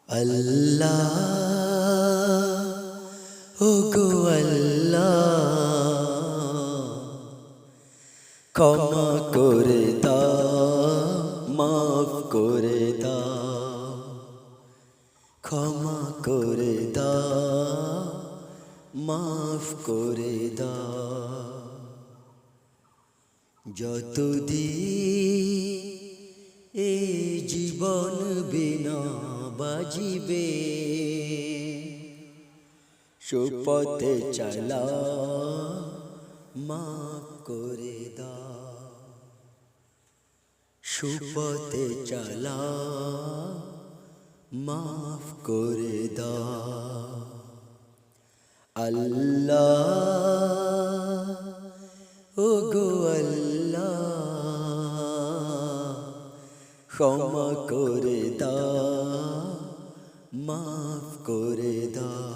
আল্লাহ ও গো আল্লাহ, ক্ষমা করে দাও, মাফ করে দাও, ক্ষমা করে দাও, মাফ করে দাও। যতদিন এ জীবন বিনা বাজিবে, সুপথে চলা মাফ করে দাও, সুপথে চলা মাফ করে দাও। আল্লাহ ও গো আল্লাহ, ক্ষমা করে দাও, মাফ করে দাও।